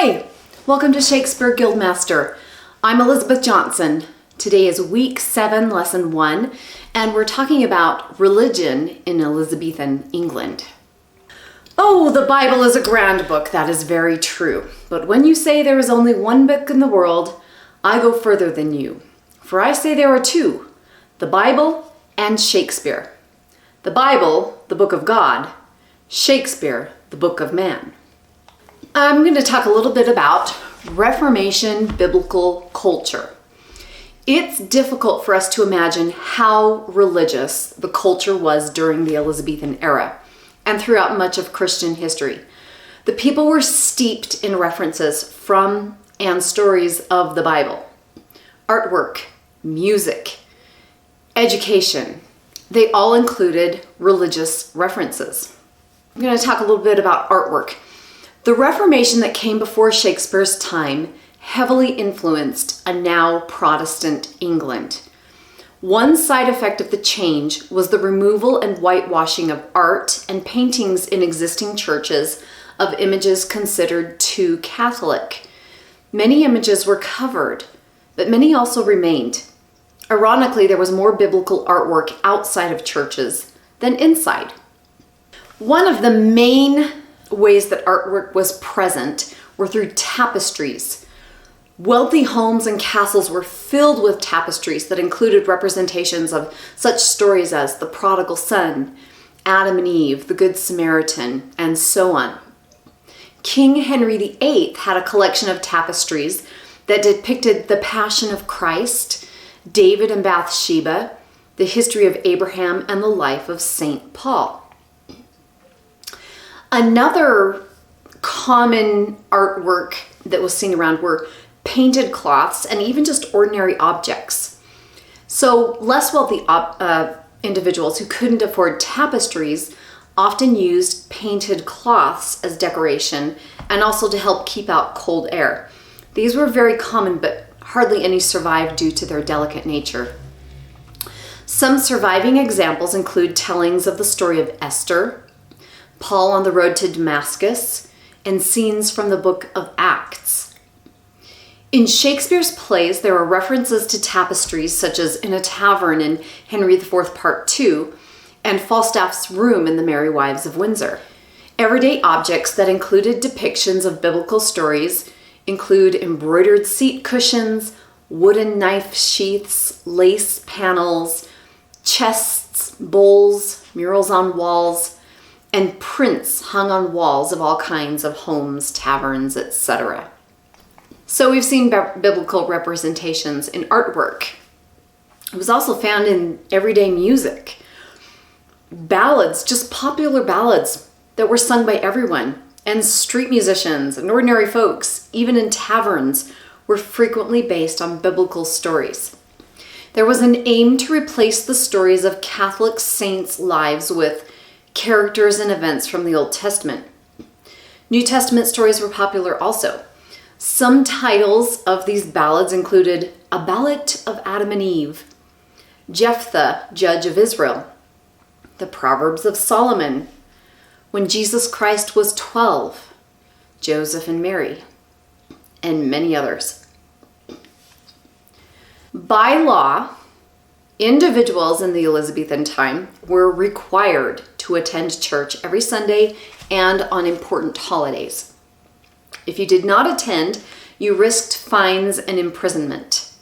Hi, welcome to Shakespeare Guildmaster. I'm Elizabeth Johnson. Today is week 7, lesson 1, and we're talking about religion in Elizabethan England. Oh, the Bible is a grand book, that is very true. But when you say there is only one book in the world, I go further than you. For I say there are two, the Bible and Shakespeare. The Bible, the book of God, Shakespeare, the book of man. I'm going to talk a little bit about Reformation biblical culture. It's difficult for us to imagine how religious the culture was during the Elizabethan era and throughout much of Christian history. The people were steeped in references from and stories of the Bible. Artwork, music, education, they all included religious references. I'm going to talk a little bit about artwork. The Reformation that came before Shakespeare's time heavily influenced a now Protestant England. One side effect of the change was the removal and whitewashing of art and paintings in existing churches of images considered too Catholic. Many images were covered, but many also remained. Ironically, there was more biblical artwork outside of churches than inside. One of the main ways that artwork was present were through tapestries. Wealthy homes and castles were filled with tapestries that included representations of such stories as the prodigal son, Adam and Eve, the Good Samaritan, and so on. King Henry VIII had a collection of tapestries that depicted the Passion of Christ, David and Bathsheba, the history of Abraham, and the life of St. Paul. Another common artwork that was seen around were painted cloths and even just ordinary objects. So less wealthy individuals who couldn't afford tapestries often used painted cloths as decoration and also to help keep out cold air. These were very common, but hardly any survived due to their delicate nature. Some surviving examples include tellings of the story of Esther, Paul on the road to Damascus, and scenes from the book of Acts. In Shakespeare's plays, there are references to tapestries such as in a tavern in Henry IV Part 2 and Falstaff's room in the Merry Wives of Windsor. Everyday objects that included depictions of biblical stories include embroidered seat cushions, wooden knife sheaths, lace panels, chests, bowls, murals on walls, and prints hung on walls of all kinds of homes, taverns, etc. So we've seen biblical representations in artwork. It was also found in everyday music. Ballads, just popular ballads that were sung by everyone, and street musicians and ordinary folks, even in taverns, were frequently based on biblical stories. There was an aim to replace the stories of Catholic saints' lives with characters and events from the Old Testament. New Testament stories were popular also. Some titles of these ballads included A Ballad of Adam and Eve, Jephthah, Judge of Israel, The Proverbs of Solomon, When Jesus Christ Was 12, Joseph and Mary, and many others. By law, individuals in the Elizabethan time were required to attend church every Sunday and on important holidays. If you did not attend, you risked fines and imprisonment.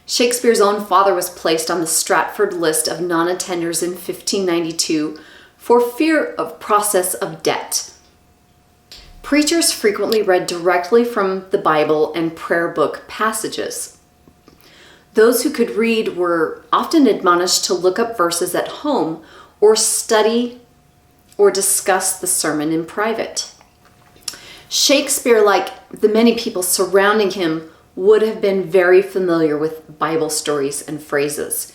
Shakespeare's own father was placed on the Stratford list of non-attenders in 1592 for fear of process of debt. Preachers frequently read directly from the Bible and prayer book passages. Those who could read were often admonished to look up verses at home or study or discuss the sermon in private. Shakespeare, like the many people surrounding him, would have been very familiar with Bible stories and phrases.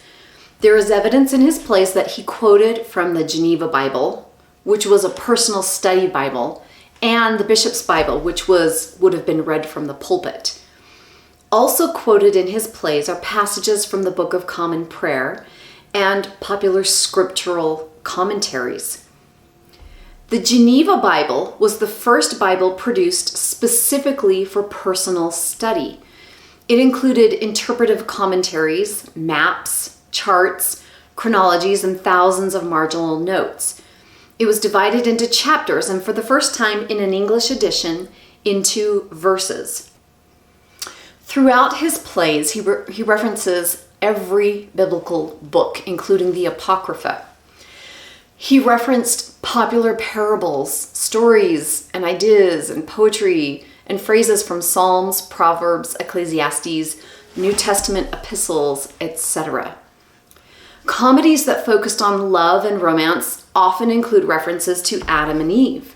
There is evidence in his plays that he quoted from the Geneva Bible, which was a personal study Bible, and the Bishop's Bible, which would have been read from the pulpit. Also quoted in his plays are passages from the Book of Common Prayer and popular scriptural commentaries. The Geneva Bible was the first Bible produced specifically for personal study. It included interpretive commentaries, maps, charts, chronologies, and thousands of marginal notes. It was divided into chapters, and for the first time in an English edition, into verses. Throughout his plays, he references every biblical book, including the Apocrypha. He referenced popular parables, stories, and ideas, and poetry, and phrases from Psalms, Proverbs, Ecclesiastes, New Testament epistles, etc. Comedies that focused on love and romance often include references to Adam and Eve.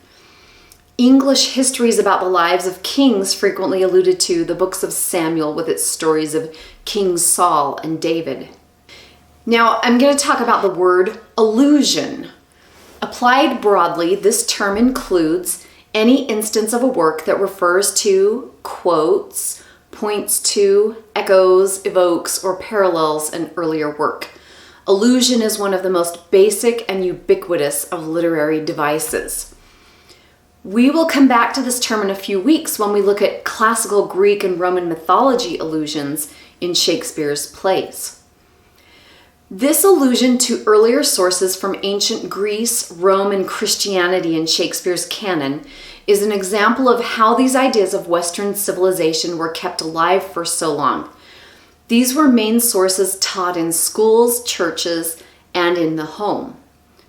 English histories about the lives of kings frequently alluded to the books of Samuel with its stories of King Saul and David. Now, I'm going to talk about the word allusion. Applied broadly, this term includes any instance of a work that refers to, quotes, points to, echoes, evokes, or parallels an earlier work. Allusion is one of the most basic and ubiquitous of literary devices. We will come back to this term in a few weeks when we look at classical Greek and Roman mythology allusions in Shakespeare's plays. This allusion to earlier sources from ancient Greece, Rome, and Christianity in Shakespeare's canon is an example of how these ideas of Western civilization were kept alive for so long. These were main sources taught in schools, churches, and in the home,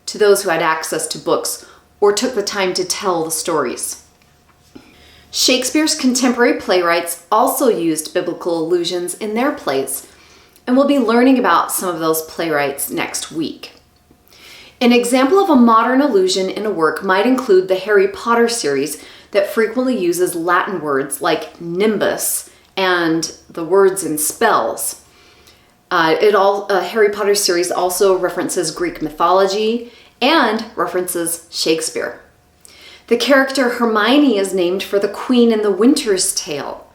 to those who had access to books or took the time to tell the stories. Shakespeare's contemporary playwrights also used biblical allusions in their plays, and we'll be learning about some of those playwrights next week. An example of a modern allusion in a work might include the Harry Potter series that frequently uses Latin words like nimbus and the words and spells. Harry Potter series also references Greek mythology and references Shakespeare. The character Hermione is named for the Queen in the Winter's Tale.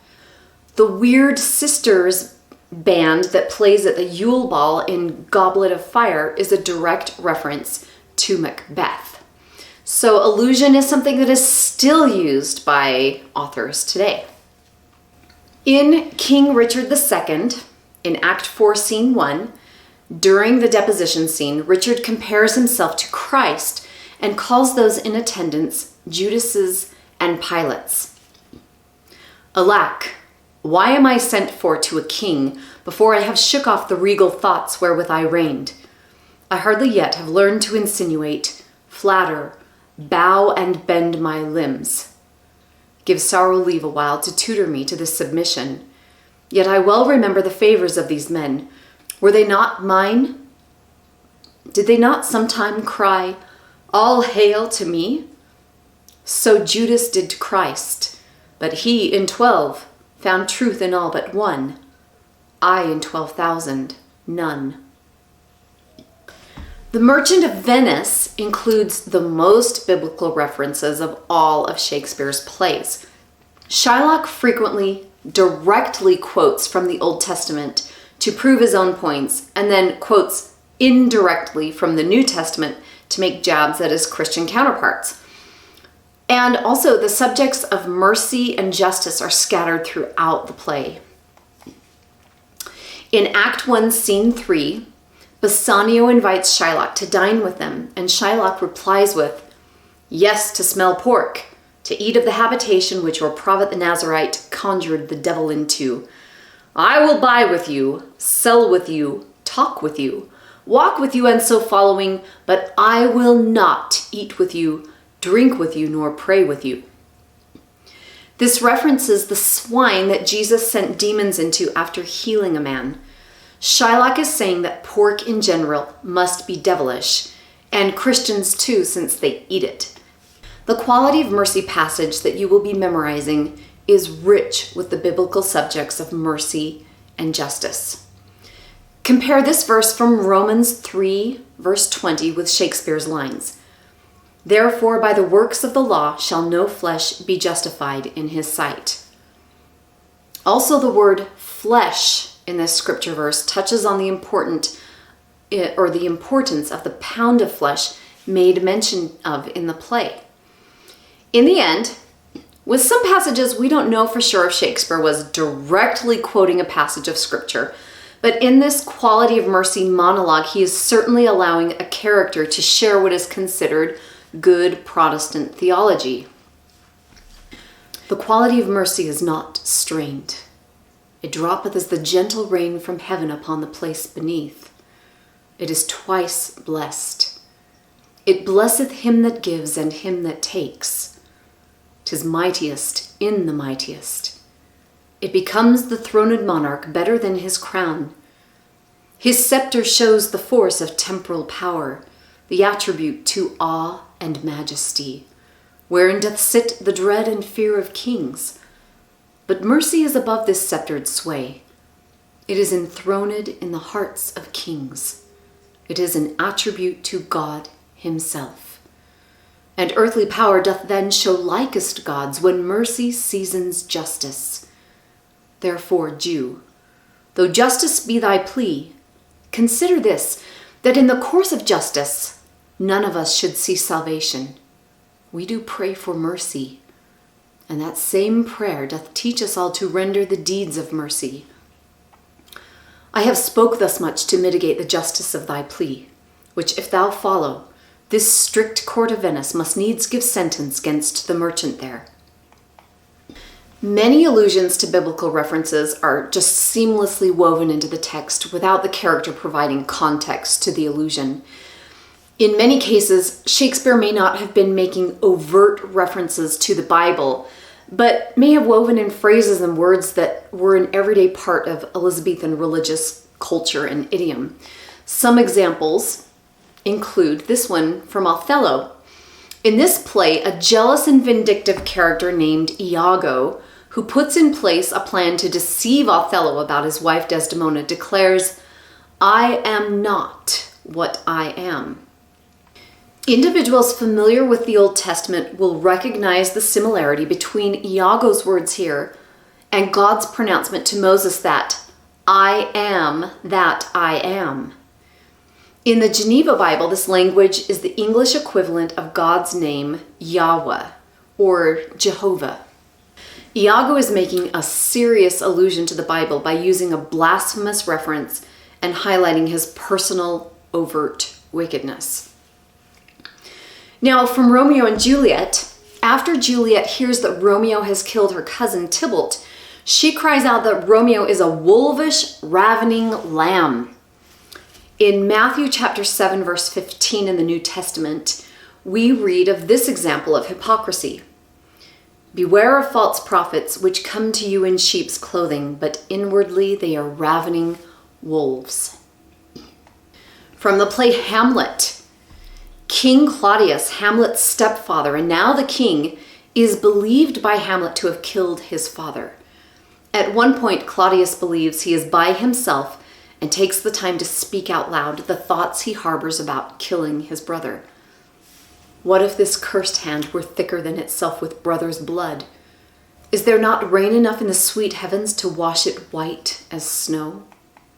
The Weird Sisters band that plays at the Yule Ball in Goblet of Fire is a direct reference to Macbeth. So allusion is something that is still used by authors today. In King Richard II, in Act 4, Scene 1, during the deposition scene, Richard compares himself to Christ and calls those in attendance Judases and Pilates. Alack! Why am I sent for to a king before I have shook off the regal thoughts wherewith I reigned? I hardly yet have learned to insinuate, flatter, bow and bend my limbs. Give sorrow leave a while to tutor me to this submission. Yet I well remember the favors of these men. Were they not mine? Did they not sometime cry, all hail to me? So Judas did to Christ, but he in 12 found truth in all but one. I in 12,000, none. The Merchant of Venice includes the most biblical references of all of Shakespeare's plays. Shylock frequently directly quotes from the Old Testament to prove his own points, and then quotes indirectly from the New Testament to make jabs at his Christian counterparts. And also, the subjects of mercy and justice are scattered throughout the play. In Act 1, Scene 3, Bassanio invites Shylock to dine with them, and Shylock replies with, "Yes, to smell pork, to eat of the habitation which your prophet the Nazarite conjured the devil into. I will buy with you, sell with you, talk with you, walk with you, and so following, but I will not eat with you, drink with you, nor pray with you." This references the swine that Jesus sent demons into after healing a man. Shylock is saying that pork in general must be devilish, and Christians too, since they eat it. The Quality of Mercy passage that you will be memorizing is rich with the biblical subjects of mercy and justice. Compare this verse from Romans 3, verse 20 with Shakespeare's lines. Therefore, by the works of the law shall no flesh be justified in his sight. Also, the word flesh in this scripture verse touches on the importance of the pound of flesh made mention of in the play. In the end, with some passages, we don't know for sure if Shakespeare was directly quoting a passage of scripture, but in this quality of mercy monologue, he is certainly allowing a character to share what is considered good Protestant theology. The quality of mercy is not strained. It droppeth as the gentle rain from heaven upon the place beneath. It is twice blessed. It blesseth him that gives and him that takes. 'Tis mightiest in the mightiest. It becomes the throned monarch better than his crown. His scepter shows the force of temporal power, the attribute to awe and majesty, wherein doth sit the dread and fear of kings. But mercy is above this sceptred sway. It is enthroned in the hearts of kings. It is an attribute to God himself. And earthly power doth then show likest God's when mercy seasons justice. Therefore, Jew, though justice be thy plea, consider this, that in the course of justice, none of us should see salvation. We do pray for mercy, and that same prayer doth teach us all to render the deeds of mercy. I have spoke thus much to mitigate the justice of thy plea, which if thou follow, this strict court of Venice must needs give sentence against the merchant there. Many allusions to biblical references are just seamlessly woven into the text without the character providing context to the allusion. In many cases, Shakespeare may not have been making overt references to the Bible, but may have woven in phrases and words that were an everyday part of Elizabethan religious culture and idiom. Some examples include this one from Othello. In this play, a jealous and vindictive character named Iago, who puts in place a plan to deceive Othello about his wife Desdemona, declares, "I am not what I am." Individuals familiar with the Old Testament will recognize the similarity between Iago's words here and God's pronouncement to Moses that, "I am that I am." In the Geneva Bible, this language is the English equivalent of God's name, Yahweh, or Jehovah. Iago is making a serious allusion to the Bible by using a blasphemous reference and highlighting his personal, overt wickedness. Now, from Romeo and Juliet, after Juliet hears that Romeo has killed her cousin Tybalt, she cries out that Romeo is a wolvish, ravening lamb. In Matthew chapter 7, verse 15 in the New Testament, we read of this example of hypocrisy. "Beware of false prophets, which come to you in sheep's clothing, but inwardly they are ravening wolves." From the play Hamlet, King Claudius, Hamlet's stepfather, and now the king, is believed by Hamlet to have killed his father. At one point, Claudius believes he is by himself and takes the time to speak out loud the thoughts he harbors about killing his brother. What if this cursed hand were thicker than itself with brother's blood? Is there not rain enough in the sweet heavens to wash it white as snow?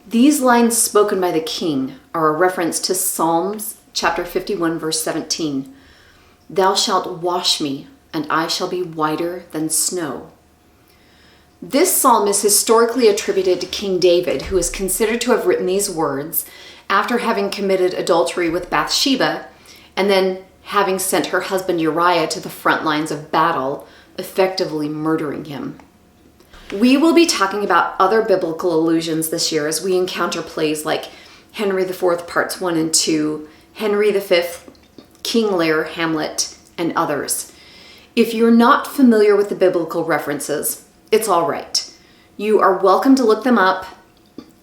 These lines spoken by the king are a reference to Psalms chapter 51, verse 17. "Thou shalt wash me, and I shall be whiter than snow." This psalm is historically attributed to King David, who is considered to have written these words after having committed adultery with Bathsheba and then having sent her husband Uriah to the front lines of battle, effectively murdering him. We will be talking about other biblical allusions this year as we encounter plays like Henry IV Parts 1 and 2, Henry V, King Lear, Hamlet, and others. If you're not familiar with the biblical references, it's all right. You are welcome to look them up,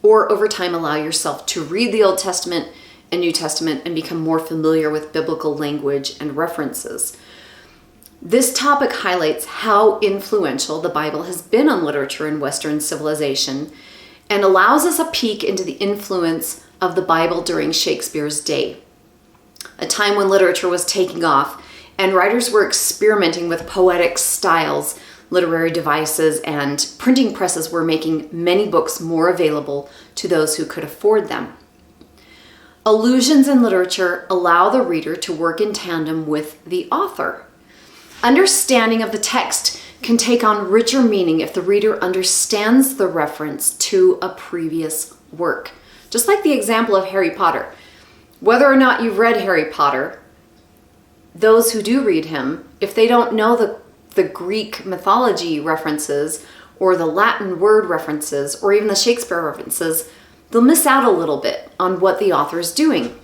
or over time allow yourself to read the Old Testament and New Testament and become more familiar with biblical language and references. This topic highlights how influential the Bible has been on literature in Western civilization and allows us a peek into the influence of the Bible during Shakespeare's day, a time when literature was taking off and writers were experimenting with poetic styles, literary devices, and printing presses were making many books more available to those who could afford them. Allusions in literature allow the reader to work in tandem with the author. Understanding of the text can take on richer meaning if the reader understands the reference to a previous work. Just like the example of Harry Potter. Whether or not you've read Harry Potter, those who do read him, if they don't know the Greek mythology references or the Latin word references or even the Shakespeare references, they'll miss out a little bit on what the author is doing.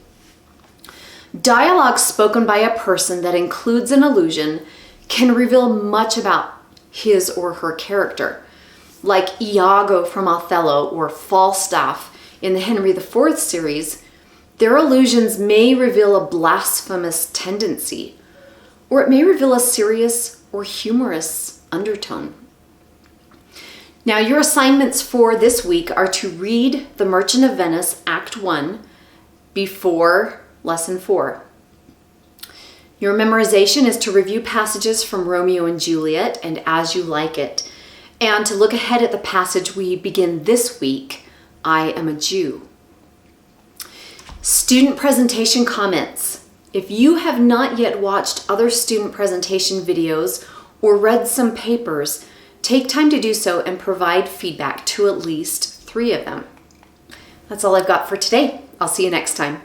Dialogue spoken by a person that includes an allusion can reveal much about his or her character. Like Iago from Othello or Falstaff in the Henry IV series, their allusions may reveal a blasphemous tendency, or it may reveal a serious or humorous undertone. Now, your assignments for this week are to read The Merchant of Venice, Act 1, before Lesson 4. Your memorization is to review passages from Romeo and Juliet and As You Like It, and to look ahead at the passage we begin this week, I Am a Jew. Student presentation comments. If you have not yet watched other student presentation videos or read some papers, take time to do so and provide feedback to at least 3 of them. That's all I've got for today. I'll see you next time.